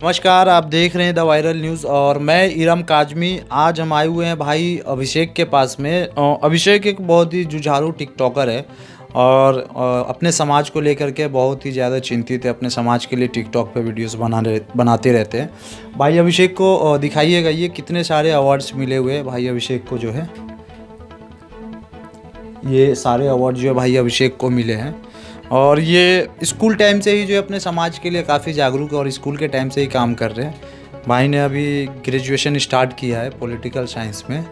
नमस्कार, आप देख रहे हैं द वायरल न्यूज़ और मैं इरम काज़मी। आज हम आए हुए हैं भाई अभिषेक के पास में। अभिषेक एक बहुत ही जुझारू टिकटॉकर है और अपने समाज को लेकर के बहुत ही ज़्यादा चिंतित है। अपने समाज के लिए टिकटॉक पे वीडियोस बनाते रहते हैं। भाई अभिषेक को दिखाइएगा, ये कितने सारे अवार्ड्स मिले हुए हैं भाई अभिषेक को। जो है ये सारे अवार्ड जो है भाई अभिषेक को मिले हैं और ये स्कूल टाइम से ही जो है अपने समाज के लिए काफ़ी जागरूक है और स्कूल के टाइम से ही काम कर रहे हैं। भाई ने अभी ग्रेजुएशन स्टार्ट किया है पॉलिटिकल साइंस में।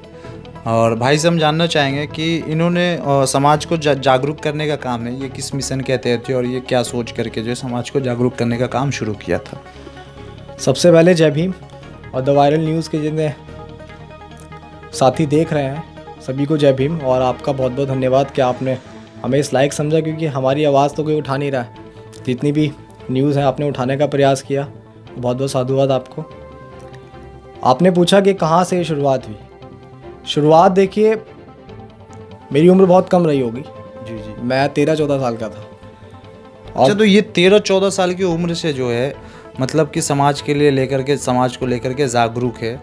और भाई से हम जानना चाहेंगे कि इन्होंने समाज को जागरूक करने का काम है, ये किस मिशन के तहत थे और ये क्या सोच करके जो है समाज को जागरूक करने का काम शुरू किया था। सबसे पहले जय भीम। और द वायरल न्यूज़ के जितने साथी देख रहे हैं सभी को जय भीम। और आपका बहुत बहुत धन्यवाद कि आपने हमें इस लायक समझा, क्योंकि हमारी आवाज़ तो कोई उठा नहीं रहा है। जितनी भी न्यूज़ है आपने उठाने का प्रयास किया, बहुत बहुत साधुवाद आपको। आपने पूछा कि कहाँ से शुरुआत हुई। शुरुआत देखिए, मेरी उम्र बहुत कम रही होगी। जी, मैं 13-14 साल का था। अच्छा, तो ये 13-14 साल की उम्र से जो है मतलब कि समाज के लिए समाज को लेकर के जागरूक है।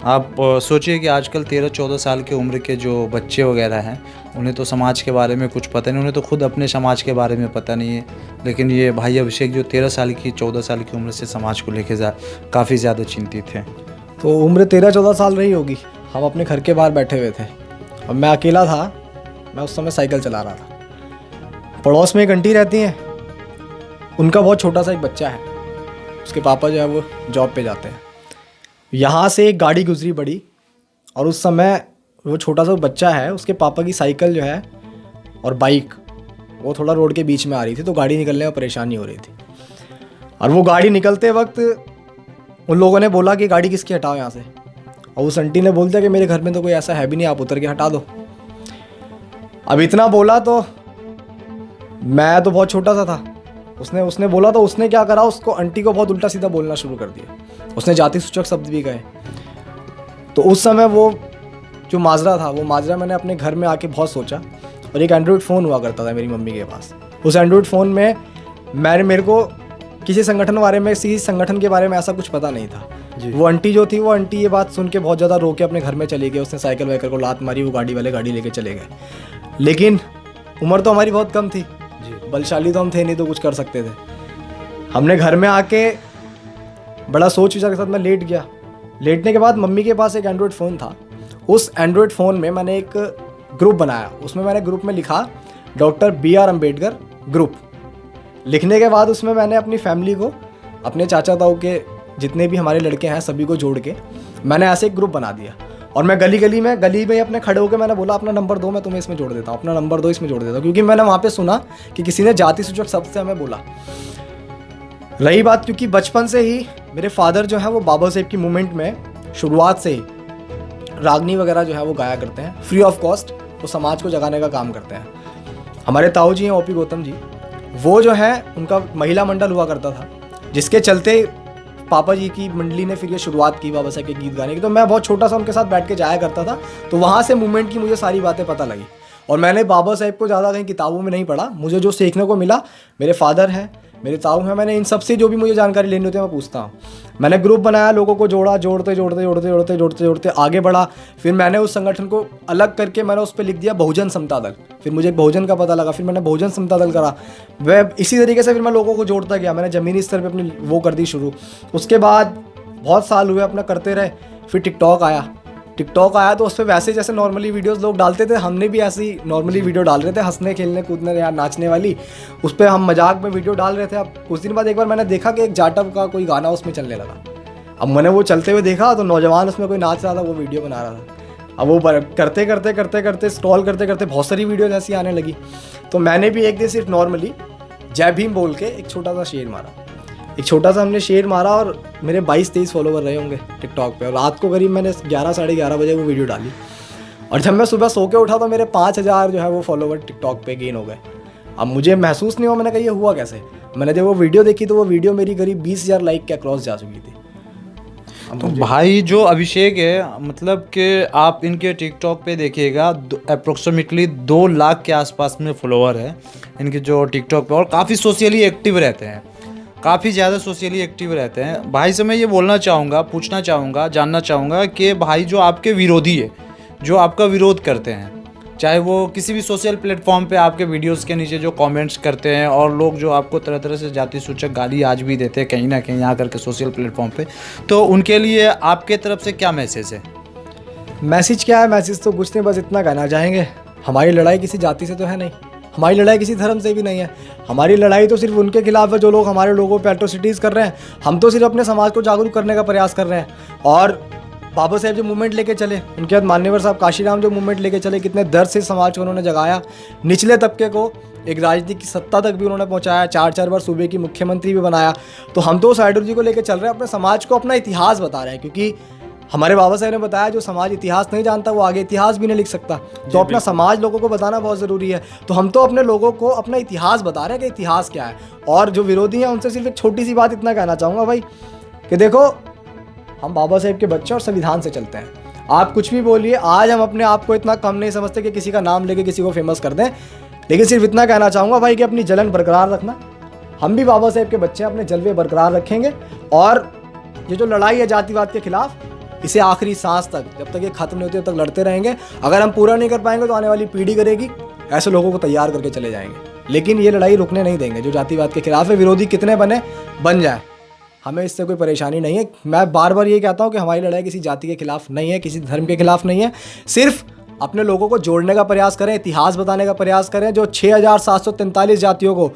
आप सोचिए कि आजकल 13-14 साल की उम्र के जो बच्चे वगैरह हैं उन्हें तो समाज के बारे में कुछ पता नहीं, उन्हें तो खुद अपने समाज के बारे में पता नहीं है। लेकिन ये भाई अभिषेक जो 14 साल की उम्र से समाज को लेके काफ़ी ज़्यादा चिंतित हैं। तो उम्र 13-14 साल रही होगी। हम अपने घर के बाहर बैठे हुए थे और मैं अकेला था। मैं उस समय साइकिल चला रहा था। पड़ोस में एक आंटी रहती हैं, उनका बहुत छोटा सा एक बच्चा है। उसके पापा जो है वो जॉब पे जाते हैं। यहाँ से एक गाड़ी गुजरी बड़ी, और उस समय वो छोटा सा बच्चा है, उसके पापा की साइकिल जो है और बाइक वो थोड़ा रोड के बीच में आ रही थी, तो गाड़ी निकलने में परेशानी हो रही थी। और वो गाड़ी निकलते वक्त उन लोगों ने बोला कि गाड़ी किसकी, हटाओ यहाँ से। और उस आंटी ने बोल दिया कि मेरे घर में तो कोई ऐसा है भी नहीं, आप उतर के हटा दो। अब इतना बोला तो मैं तो बहुत छोटा सा था। उसने बोला तो उसने क्या करा, उसको आंटी को बहुत उल्टा सीधा बोलना शुरू कर दिया। उसने जाति सूचक शब्द भी कहे। तो उस समय वो जो माजरा था, वो माजरा मैंने अपने घर में आके बहुत सोचा। और एक एंड्रॉयड फ़ोन हुआ करता था मेरी मम्मी के पास। उस एंड्रॉयड फ़ोन में मेरे को किसी संगठन के बारे में ऐसा कुछ पता नहीं था। वो आंटी जो थी, वो आंटी ये बात सुन के बहुत ज़्यादा रो के अपने घर में चली गई। उसने साइकिल वाइकिल को लात मारी, वो गाड़ी वाले गाड़ी लेके चले गए। लेकिन उम्र तो हमारी बहुत कम थी, बलशाली तो हम थे नहीं, तो कुछ कर सकते थे। हमने घर में आके बड़ा सोच विचार के साथ मैं लेट गया। लेटने के बाद मम्मी के पास एक एंड्रॉयड फ़ोन था। उस एंड्रॉयड फ़ोन में मैंने एक ग्रुप बनाया। उसमें मैंने ग्रुप में लिखा डॉक्टर BR अम्बेडकर ग्रुप। लिखने के बाद उसमें मैंने अपनी फैमिली को, अपने चाचा ताऊ के जितने भी हमारे लड़के हैं सभी को जोड़ के मैंने ऐसे एक ग्रुप बना दिया। और मैं गली में अपने खड़े होकर मैंने बोला, अपना नंबर दो, मैं तुम्हें इसमें जोड़ देता हूँ, अपना नंबर दो, इसमें जोड़ देता हूँ। क्योंकि मैंने वहाँ पे सुना कि किसी ने जाति सूचक शब्द से हमें बोला। रही बात, क्योंकि बचपन से ही मेरे फादर जो है वो बाबा साहेब की मूवमेंट में शुरुआत से ही रागनी वगैरह जो है वो गाया करते हैं, फ्री ऑफ कॉस्ट। वो समाज को जगाने का काम करते हैं। हमारे ताऊ जी हैं OP गौतम जी, वो जो है उनका महिला मंडल हुआ करता था, जिसके चलते पापा जी की मंडली ने फिर ये शुरुआत की बाबा साहेब के गीत गाने की। तो मैं बहुत छोटा सा उनके साथ बैठ के जाया करता था। तो वहाँ से मूवमेंट की मुझे सारी बातें पता लगी। और मैंने बाबा साहेब को ज़्यादा कहीं किताबों में नहीं पढ़ा। मुझे जो सीखने को मिला, मेरे फादर हैं, मेरे ताऊ हैं, मैंने इन सब से जो भी मुझे जानकारी लेनी होती है मैं पूछता हूँ। मैंने ग्रुप बनाया, लोगों को जोड़ा, जोड़ते आगे बढ़ा। फिर मैंने उस संगठन को अलग करके मैंने उस पर लिख दिया बहुजन समता दल। फिर मुझे बहुजन का पता लगा, फिर मैंने बहुजन समता दल करा। वह इसी तरीके से फिर मैं लोगों को जोड़ता गया। मैंने ज़मीनी स्तर पर अपनी वो कर दी शुरू। उसके बाद बहुत साल हुए अपना करते रहे। फिर टिकटॉक आया तो उस पर वैसे जैसे नॉर्मली वीडियोस लोग डालते थे, हमने भी ऐसी नॉर्मली वीडियो डाल रहे थे, हंसने खेलने कूदने या नाचने वाली। उस पर हम मजाक में वीडियो डाल रहे थे। अब कुछ दिन बाद एक बार मैंने देखा कि एक जाटव का कोई गाना उसमें चलने लगा। अब मैंने वो चलते हुए देखा तो नौजवान उसमें कोई नाच रहा था, वो वीडियो बना रहा था। अब वो करते स्क्रॉल करते बहुत सारी वीडियोज ऐसी आने लगी। तो मैंने भी एक दिन सिर्फ नॉर्मली जय भीम बोल के एक छोटा सा हमने शेर मारा और मेरे 22-23 फॉलोवर रहे होंगे टिकटॉक पे। और रात को करीब मैंने 11-11:30 बजे वो वीडियो डाली। और जब मैं सुबह सो के उठा तो मेरे 5000 जो है वो फॉलोवर टिकटॉक पे गेन हो गए। अब मुझे महसूस नहीं हुआ, मैंने कहा ये हुआ कैसे। मैंने जब वो वीडियो देखी तो वो वीडियो मेरी करीब 20,000 लाइक के क्रॉस जा चुकी थी। तो भाई जो अभिषेक है, मतलब कि आप इनके टिकटॉक पे देखिएगा, अप्रोक्सीमेटली 2 लाख के आसपास में फॉलोवर है इनके जो टिकटॉक पे, और काफ़ी सोशली एक्टिव रहते हैं, काफ़ी ज़्यादा सोशली एक्टिव रहते हैं। भाई से मैं ये बोलना चाहूँगा, पूछना चाहूँगा, जानना चाहूँगा कि भाई जो आपके विरोधी है, जो आपका विरोध करते हैं, चाहे वो किसी भी सोशल प्लेटफॉर्म पे आपके वीडियोस के नीचे जो कमेंट्स करते हैं और लोग जो आपको तरह तरह से जाति सूचक गाली आज भी देते हैं कहीं ना कहीं आकर के सोशल प्लेटफॉर्म पे, तो उनके लिए आपके तरफ से क्या मैसेज है? मैसेज क्या है? मैसेज तो कुछ नहीं, बस इतना कहना चाहेंगे, हमारी लड़ाई किसी जाति से तो है नहीं, हमारी लड़ाई किसी धर्म से भी नहीं है। हमारी लड़ाई तो सिर्फ उनके खिलाफ है जो लोग हमारे लोगों पे एट्रोसिटीज़ कर रहे हैं। हम तो सिर्फ अपने समाज को जागरूक करने का प्रयास कर रहे हैं। और बाबा साहेब जो मूवमेंट लेके चले, उनके बाद मान्यवर साहब काशीराम जो मूवमेंट लेके चले, कितने दर्द से समाज को उन्होंने जगाया, निचले तबके को एक राजनीतिक की सत्ता तक भी उन्होंने पहुंचाया, 4-4 बार सूबे की मुख्यमंत्री भी बनाया। तो हम तो उस आइडियोलॉजी को लेकर चल रहे हैं, अपने समाज को अपना इतिहास बता रहे हैं, क्योंकि हमारे बाबा साहब ने बताया जो समाज इतिहास नहीं जानता वो आगे इतिहास भी नहीं लिख सकता। तो अपना समाज लोगों को बताना बहुत ज़रूरी है। तो हम तो अपने लोगों को अपना इतिहास बता रहे हैं कि इतिहास क्या है। और जो विरोधी हैं उनसे सिर्फ एक छोटी सी बात इतना कहना चाहूँगा भाई, कि देखो हम बाबा साहेब के बच्चे और संविधान से चलते हैं। आप कुछ भी बोलिए, आज हम अपने आप को इतना कम नहीं समझते कि किसी का नाम लेके किसी को फेमस कर दें, लेकिन सिर्फ इतना कहना चाहूँगा भाई कि अपनी जलन बरकरार रखना। हम भी बाबा साहेब के बच्चे हैं, अपने जलवे बरकरार रखेंगे और ये जो लड़ाई है जातिवाद के खिलाफ, इसे आखिरी सांस तक, जब तक ये खत्म नहीं होती तब तक लड़ते रहेंगे। अगर हम पूरा नहीं कर पाएंगे तो आने वाली पीढ़ी करेगी, ऐसे लोगों को तैयार करके चले जाएंगे। लेकिन ये लड़ाई रुकने नहीं देंगे। जो जातिवाद के खिलाफ है, विरोधी कितने बने बन जाए, हमें इससे कोई परेशानी नहीं है। मैं बार बार ये कहता हूँ कि हमारी लड़ाई किसी जाति के खिलाफ नहीं है, किसी धर्म के खिलाफ नहीं है। सिर्फ अपने लोगों को जोड़ने का प्रयास करें, इतिहास बताने का प्रयास करें। जो 6743 जातियों को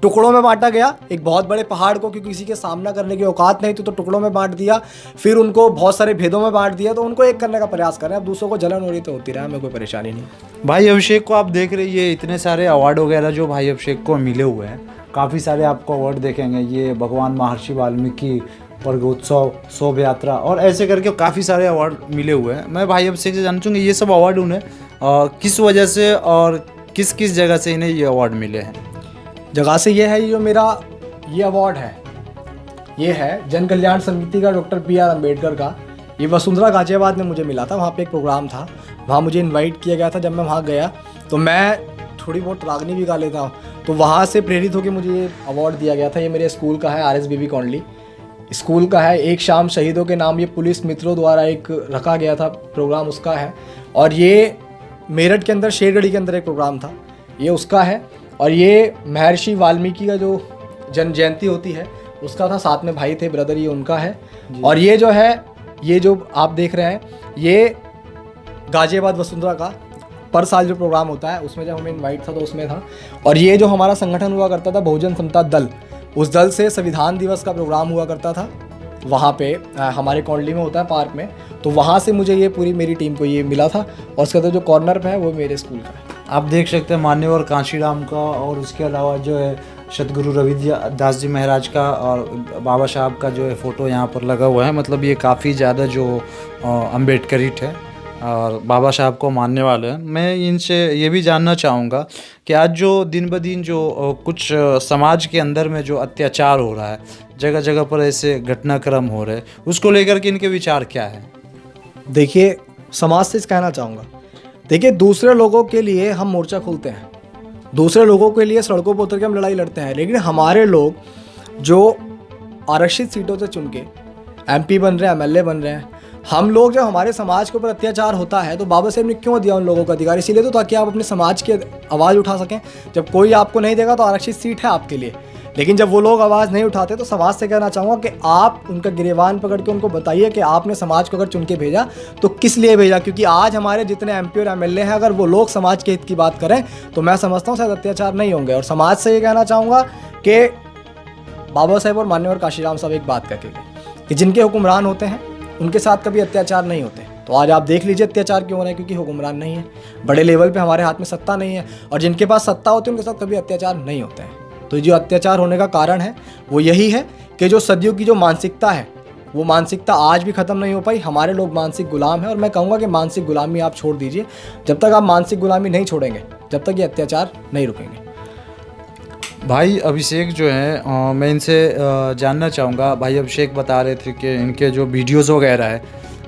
टुकड़ों में बांटा गया, एक बहुत बड़े पहाड़ को क्योंकि किसी के सामना करने की औकात नहीं थी तो टुकड़ों में बांट दिया, फिर उनको बहुत सारे भेदों में बांट दिया, तो उनको एक करने का प्रयास करें। अब दूसरों को जलन हो रही तो होती रहे, हमें कोई परेशानी नहीं। भाई अभिषेक को आप देख रहे हैं, इतने सारे अवार्ड वगैरह जो भाई अभिषेक को मिले हुए हैं, काफ़ी सारे आपको अवार्ड देखेंगे। ये भगवान महर्षि वाल्मीकि वर्गोत्सव, शोभ यात्रा और ऐसे करके काफ़ी सारे अवार्ड मिले हुए हैं। मैं भाई अभिषेक से जानना चाहूँगी, ये सब अवार्ड उन्हें किस वजह से और किस किस जगह से इन्हें ये अवार्ड मिले हैं? जगह से ये है, ये जो मेरा ये अवार्ड है, ये है जन कल्याण समिति का, डॉक्टर PR अम्बेडकर का। ये वसुंधरा गाजियाबाद में मुझे मिला था, वहाँ पे एक प्रोग्राम था, वहाँ मुझे इनवाइट किया गया था। जब मैं वहाँ गया तो मैं थोड़ी बहुत रागनी भी गा लेता हूँ, तो वहाँ से प्रेरित होकर मुझे ये अवार्ड दिया गया था। ये मेरे स्कूल का है, RSBB कौंडली स्कूल का है। एक शाम शहीदों के नाम, ये पुलिस मित्रों द्वारा एक रखा गया था प्रोग्राम, उसका है। और ये मेरठ के अंदर शेरगढ़ी के अंदर एक प्रोग्राम था, ये उसका है। और ये महर्षि वाल्मीकि का जो जन्म जयंती होती है उसका था, साथ में भाई थे ब्रदर, ये उनका है। और ये जो है, ये जो आप देख रहे हैं, ये गाजियाबाद वसुंधरा का पर साल जो प्रोग्राम होता है उसमें जब हमें इनवाइट था तो उसमें था। और ये जो हमारा संगठन हुआ करता था बहुजन समता दल, उस दल से संविधान दिवस का प्रोग्राम हुआ करता था, वहाँ पे हमारे कौंडली में होता है पार्क में, तो वहाँ से मुझे ये पूरी मेरी टीम को ये मिला था। और उसके अंदर जो कॉर्नर पे है वो मेरे स्कूल का है। आप देख सकते हैं मान्यवर कांशीराम का, और उसके अलावा जो है सतगुरु रविदास जी महाराज का और बाबा साहब का जो है फ़ोटो यहाँ पर लगा हुआ है। मतलब ये काफ़ी ज़्यादा जो अम्बेडकरिट है और बाबा साहब को मानने वाले हैं। मैं इनसे ये भी जानना चाहूँगा कि आज जो दिन ब दिन जो कुछ समाज के अंदर में जो अत्याचार हो रहा है, जगह जगह पर ऐसे घटनाक्रम हो रहे हैं, उसको लेकर के इनके विचार क्या है? देखिए, समाज से कहना चाहूँगा, देखिए दूसरे लोगों के लिए हम मोर्चा खोलते हैं, दूसरे लोगों के लिए सड़कों पर उतर के हम लड़ाई लड़ते हैं, लेकिन हमारे लोग जो आरक्षित सीटों से चुन के MP बन रहे हैं, MLA बन रहे हैं, हम लोग जब हमारे समाज के ऊपर अत्याचार होता है तो बाबा साहब ने क्यों दिया उन लोगों को अधिकार? इसीलिए तो ताकि आप अपने समाज की आवाज़ उठा सकें। जब कोई आपको नहीं देगा तो आरक्षित सीट है आपके लिए, लेकिन जब वो लोग आवाज़ नहीं उठाते तो समाज से कहना चाहूँगा कि आप उनका गिरेबान पकड़ के उनको बताइए कि आपने समाज को अगर चुन के भेजा तो किस लिए भेजा। क्योंकि आज हमारे जितने MP और MLA हैं, अगर वो लोग समाज के हित की बात करें तो मैं समझता हूँ शायद अत्याचार नहीं होंगे। और समाज से ये कहना चाहूँगा कि बाबा साहेब और मान्यवर काशीराम साहब एक बात कहते थे कि जिनके हुक्मरान होते हैं उनके साथ कभी अत्याचार नहीं होते। तो आज आप देख लीजिए अत्याचार क्यों हो रहा है, क्योंकि हुक्मरान नहीं है, बड़े लेवल पे हमारे हाथ में सत्ता नहीं है। और जिनके पास सत्ता होती है उनके साथ कभी अत्याचार नहीं होते हैं। तो जो अत्याचार होने का कारण है वो यही है कि जो सदियों की जो मानसिकता है वो मानसिकता आज भी ख़त्म नहीं हो पाई। हमारे लोग मानसिक गुलाम हैं, और मैं कहूँगा कि मानसिक गुलामी आप छोड़ दीजिए। जब तक आप मानसिक गुलामी नहीं छोड़ेंगे, जब तक ये अत्याचार नहीं रुकेंगे। भाई अभिषेक जो है, मैं इनसे जानना चाहूँगा, भाई अभिषेक बता रहे थे कि इनके जो वीडियोज़ वगैरह है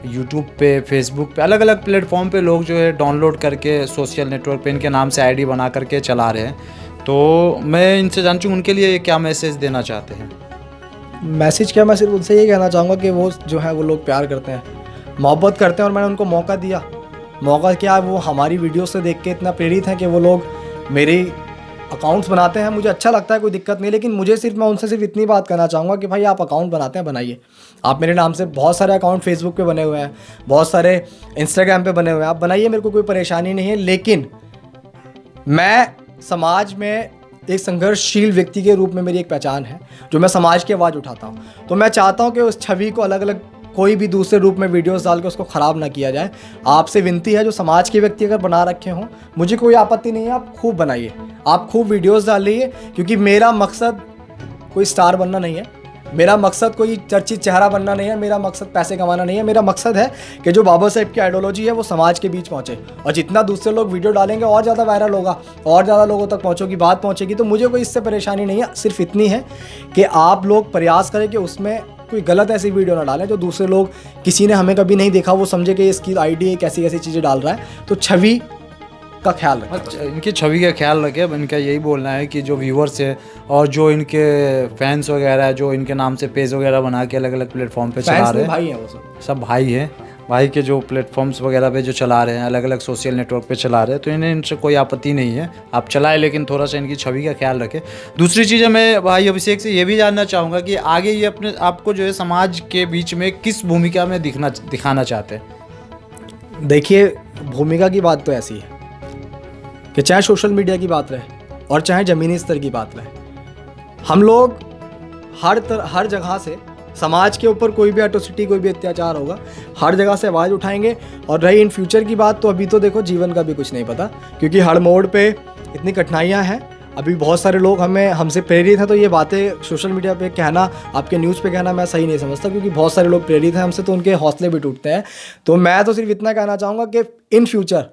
यूट्यूब पे, फेसबुक पे, अलग अलग प्लेटफॉर्म पे लोग जो है डाउनलोड करके सोशल नेटवर्क पे इनके नाम से ID बना करके चला रहे हैं। तो मैं इनसे जानना चाहूँ उनके लिए क्या मैसेज देना चाहते हैं? मैसेज क्या, मैं सिर्फ उनसे ये कहना चाहूँगा कि वो जो है वो लोग प्यार करते हैं, मोहब्बत करते हैं और मैंने उनको मौका दिया। मौका क्या, वो हमारी वीडियो से देख के इतना प्रेरित हैं कि वो लोग मेरे अकाउंट्स बनाते हैं। मुझे अच्छा लगता है, कोई दिक्कत नहीं, लेकिन मैं उनसे सिर्फ इतनी बात करना चाहूँगा कि भाई आप अकाउंट बनाते हैं बनाइए। आप मेरे नाम से बहुत सारे अकाउंट फेसबुक पे बने हुए हैं, बहुत सारे इंस्टाग्राम पे बने हुए हैं, आप बनाइए, मेरे को कोई परेशानी नहीं है। लेकिन मैं समाज में एक संघर्षशील व्यक्ति के रूप में मेरी एक पहचान है, जो मैं समाज की आवाज़ उठाता हूँ। तो मैं चाहता हूँ कि उस छवि को अलग अलग कोई भी दूसरे रूप में वीडियोस डाल के उसको ख़राब ना किया जाए। आपसे विनती है, जो समाज के व्यक्ति अगर बना रखे हों, मुझे कोई आपत्ति नहीं है, आप खूब बनाइए, आप खूब वीडियोस डालिए, क्योंकि मेरा मकसद कोई स्टार बनना नहीं है, मेरा मकसद कोई चर्चित चेहरा बनना नहीं है, मेरा मकसद पैसे कमाना नहीं है। मेरा मकसद है कि जो बाबा साहेब की आइडियोलॉजी है वो समाज के बीच पहुँचे, और जितना दूसरे लोग वीडियो डालेंगे और ज़्यादा वायरल होगा, और ज़्यादा लोगों तक पहुँचेगी, बात पहुँचेगी। तो मुझे कोई इससे परेशानी नहीं है, सिर्फ इतनी है कि आप लोग प्रयास करें कि उसमें कोई गलत ऐसी वीडियो ना डालें जो दूसरे लोग, किसी ने हमें कभी नहीं देखा, वो समझे कि इसकी आईडी कैसी कैसी चीज़ें डाल रहा है। तो छवि का ख्याल रखें, इनकी छवि का ख्याल रखें। अब इनका यही बोलना है कि जो व्यूवर्स है और जो इनके फैंस वगैरह है, जो इनके नाम से पेज वगैरह बना के अलग अलग प्लेटफॉर्म पे चला रहे हैं, भाई हैं वो सब भाई हैं, भाई के जो प्लेटफॉर्म्स वगैरह पे जो चला रहे हैं, अलग अलग सोशल नेटवर्क पे चला रहे हैं, तो इन्हें इनसे कोई आपत्ति नहीं है, आप चलाएं, लेकिन थोड़ा सा इनकी छवि का ख्याल रखें। दूसरी चीज़ मैं भाई अभिषेक से ये भी जानना चाहूँगा कि आगे ये अपने आपको जो है समाज के बीच में किस भूमिका में दिखाना चाहते हैं? देखिए, भूमिका की बात तो ऐसी है कि चाहे सोशल मीडिया की बात रहे और चाहे ज़मीनी स्तर की बात रहे, हम लोग हर जगह से समाज के ऊपर कोई भी एट्रोसिटी, कोई भी अत्याचार होगा, हर जगह से आवाज़ उठाएंगे। और रही इन फ्यूचर की बात, तो अभी तो देखो जीवन का भी कुछ नहीं पता, क्योंकि हर मोड़ पे इतनी कठिनाइयाँ हैं। अभी बहुत सारे लोग हमसे प्रेरित हैं, तो ये बातें सोशल मीडिया पे कहना, आपके न्यूज़ पे कहना मैं सही नहीं समझता, क्योंकि बहुत सारे लोग प्रेरित हैं हमसे, तो उनके हौसले भी टूटते हैं। तो मैं तो सिर्फ इतना कहना चाहूँगा कि इन फ्यूचर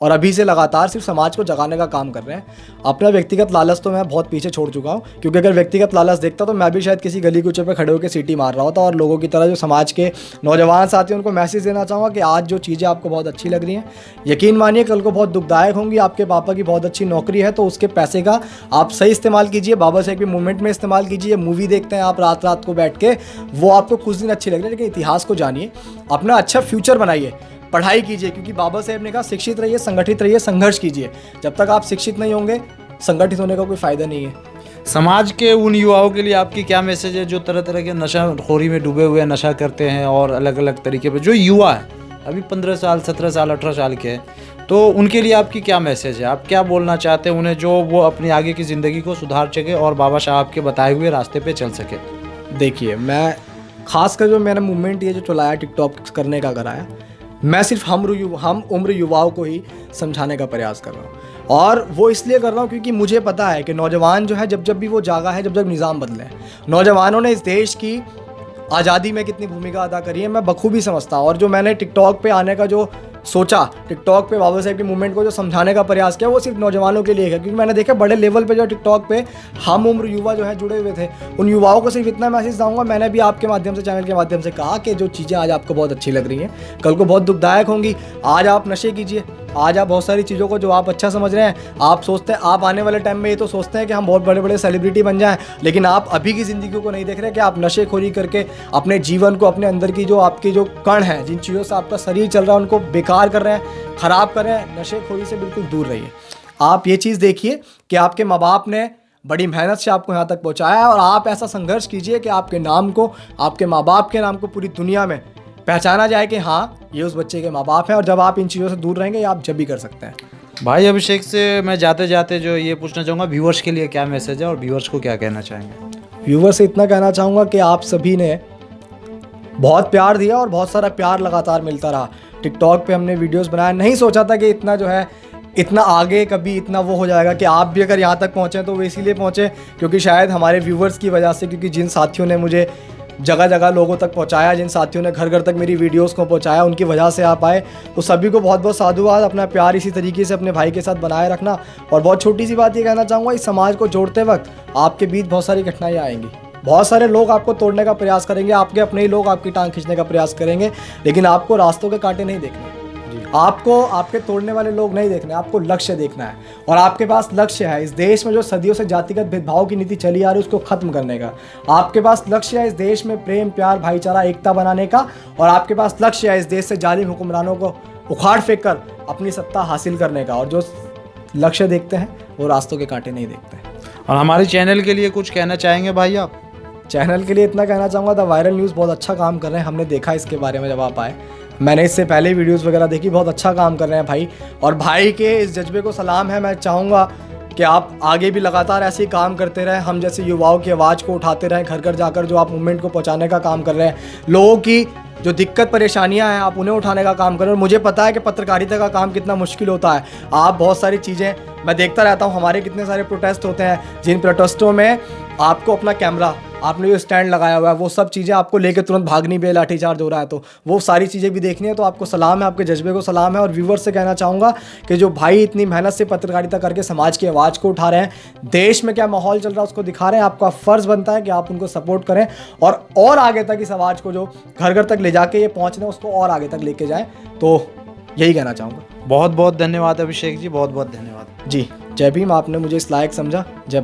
और अभी से लगातार सिर्फ समाज को जगाने का काम कर रहे हैं। अपना व्यक्तिगत लालच तो मैं बहुत पीछे छोड़ चुका हूँ, क्योंकि अगर व्यक्तिगत लालच देखता तो मैं भी शायद किसी गली कूचे पे खड़े होकर सीटी मार रहा होता, और लोगों की तरह जो समाज के नौजवान साथी हैं उनको मैसेज देना चाहूँगा कि आज जो चीज़ें आपको बहुत अच्छी लग रही हैं, यकीन मानिए कल को बहुत दुखदायक होंगी। आपके पापा की बहुत अच्छी नौकरी है, तो उसके पैसे का आप सही इस्तेमाल कीजिए, बाबा साहेब के मूवमेंट में इस्तेमाल कीजिए। मूवी देखते हैं आप रात रात को बैठ के, वो आपको कुछ दिन अच्छी लग रही है, लेकिन इतिहास को जानिए, अपना अच्छा फ्यूचर बनाइए, पढ़ाई कीजिए, क्योंकि बाबा साहेब ने कहा शिक्षित रहिए, संगठित रहिए, संघर्ष कीजिए। जब तक आप शिक्षित नहीं होंगे, संगठित होने का कोई फ़ायदा नहीं है। समाज के उन युवाओं के लिए आपकी क्या मैसेज है जो तरह तरह के नशाखोरी में डूबे हुए नशा करते हैं, और अलग अलग तरीके पे जो युवा है अभी 15 साल 17 साल 18 साल के हैं, तो उनके लिए आपकी क्या मैसेज है? आप क्या बोलना चाहते हैं उन्हें, जो वो अपनी आगे की ज़िंदगी को सुधार सके और बाबा साहब के बताए हुए रास्ते पर चल सके? देखिए, मैं खासकर जो मैंने मूवमेंट ये जो चलाया टिकटॉक करने का कराया, मैं सिर्फ हम उम्र युवाओं को ही समझाने का प्रयास कर रहा हूँ, और वो इसलिए कर रहा हूँ क्योंकि मुझे पता है कि नौजवान जो है जब भी वो जागा है, जब निज़ाम बदले हैं, नौजवानों ने इस देश की आज़ादी में कितनी भूमिका अदा करी है, मैं बखूबी समझता हूँ। और जो मैंने टिकटॉक पे आने का जो सोचा, टिकटॉक पे बाबा साहेब के मूवमेंट को जो समझाने का प्रयास किया, वो सिर्फ नौजवानों के लिए है, क्योंकि मैंने देखा बड़े लेवल पे जो टिकटॉक पे हम उम्र युवा जो है जुड़े हुए थे, उन युवाओं को सिर्फ इतना मैसेज दूंगा, मैंने भी आपके माध्यम से, चैनल के माध्यम से कहा कि जो चीज़ें आज आपको बहुत अच्छी लग रही हैं, कल को बहुत दुखदायक होंगी। आज आप नशे कीजिए, आज आप बहुत सारी चीज़ों को जो आप अच्छा समझ रहे हैं, आप सोचते हैं, आप आने वाले टाइम में ये तो सोचते हैं कि हम बहुत बड़े बड़े सेलिब्रिटी बन जाएं, लेकिन आप अभी की ज़िंदगी को नहीं देख रहे कि आप नशेखोरी करके अपने जीवन को, अपने अंदर की जो आपकी जो कण है, जिन चीज़ों से आपका शरीर चल रहा है, उनको बेकार कर रहे हैं, ख़राब कर रहे हैं। नशेखोरी से बिल्कुल दूर रहिए। आप ये चीज़ देखिए कि आपके माँ बाप ने बड़ी मेहनत से आपको यहाँ तक पहुँचाया है, और आप ऐसा संघर्ष कीजिए कि आपके नाम को, आपके माँ बाप के नाम को पूरी दुनिया में पहचाना जाए कि हाँ, ये उस बच्चे के माँ बाप हैं। और जब आप इन चीज़ों से दूर रहेंगे, आप जब भी कर सकते हैं। भाई अभिषेक से मैं जाते जाते जो ये पूछना चाहूँगा, व्यूवर्स के लिए क्या मैसेज है और व्यूवर्स को क्या कहना चाहेंगे? व्यूवर्स से इतना कहना चाहूँगा कि आप सभी ने बहुत प्यार दिया और बहुत सारा प्यार लगातार मिलता रहा। टिकटॉक पे हमने वीडियोस बनाया, नहीं सोचा था कि इतना जो है, इतना आगे कभी इतना वो हो जाएगा कि आप भी अगर यहाँ तक पहुँचे तो वो इसीलिए पहुँचे क्योंकि शायद हमारे व्यूवर्स की वजह से, क्योंकि जिन साथियों ने मुझे जगह जगह लोगों तक पहुंचाया, जिन साथियों ने घर घर तक मेरी वीडियोस को पहुंचाया, उनकी वजह से आप आए। तो सभी को बहुत बहुत साधुवाद। अपना प्यार इसी तरीके से अपने भाई के साथ बनाए रखना। और बहुत छोटी सी बात ये कहना चाहूँगा, इस समाज को जोड़ते वक्त आपके बीच बहुत सारी कठिनाइयाँ आएंगी, बहुत सारे लोग आपको तोड़ने का प्रयास करेंगे, आपके अपने ही लोग आपकी टांग खींचने का प्रयास करेंगे, लेकिन आपको रास्तों के कांटे नहीं देखने। आपको आपके तोड़ने वाले लोग नहीं देखने, आपको लक्ष्य देखना है। और आपके पास लक्ष्य है इस देश में जो सदियों से जातिगत भेदभाव की नीति चली आ रही है उसको खत्म करने का। आपके पास लक्ष्य है इस देश में प्रेम, प्यार, भाईचारा, एकता बनाने का। और आपके पास लक्ष्य है इस देश से जालिम हुक्मरानों को उखाड़ फेंक कर अपनी सत्ता हासिल करने का। और जो लक्ष्य देखते हैं वो रास्तों के कांटे नहीं देखते हैं। और हमारे चैनल के लिए कुछ कहना चाहेंगे भाई आप? चैनल के लिए इतना कहना चाहूँगा, द वायरल न्यूज़ बहुत अच्छा काम कर रहे हैं। हमने देखा इसके बारे में जब आप आए, मैंने इससे पहले वीडियोस वगैरह देखी, बहुत अच्छा काम कर रहे हैं भाई। और भाई के इस जज्बे को सलाम है। मैं चाहूँगा कि आप आगे भी लगातार ऐसे ही काम करते रहें, हम जैसे युवाओं की आवाज़ को उठाते रहें, घर घर जाकर जो आप मूवमेंट को पहुँचाने का काम कर रहे हैं, लोगों की जो दिक्कत परेशानियां हैं आप उन्हें उठाने का काम करें। और मुझे पता है कि पत्रकारिता का काम कितना मुश्किल होता है। आप बहुत सारी चीज़ें मैं देखता रहता हूं, हमारे कितने सारे प्रोटेस्ट होते हैं जिन प्रोटेस्टों में आपको अपना कैमरा, आपने जो स्टैंड लगाया हुआ है, वो सब चीज़ें आपको लेके तुरंत भागनी भी है, लाठीचार्ज हो रहा है, तो वो सारी चीज़ें भी देखनी है। तो आपको सलाम है, आपके जज्बे को सलाम है। और व्यूवर्स से कहना चाहूँगा कि जो भाई इतनी मेहनत से पत्रकारिता करके समाज की आवाज़ को उठा रहे हैं, देश में क्या माहौल चल रहा है उसको दिखा रहे हैं, आपका फ़र्ज़ बनता है कि आप उनको सपोर्ट करें और आगे तक इस आवाज़ को जो घर घर तक ले जाके ये पहुँचना है उसको और आगे तक लेके जाएँ। तो यही कहना चाहूँगा। बहुत बहुत धन्यवाद अभिषेक जी, बहुत बहुत धन्यवाद जी। जय भीम। आपने मुझे इस लायक समझा। जय भारत।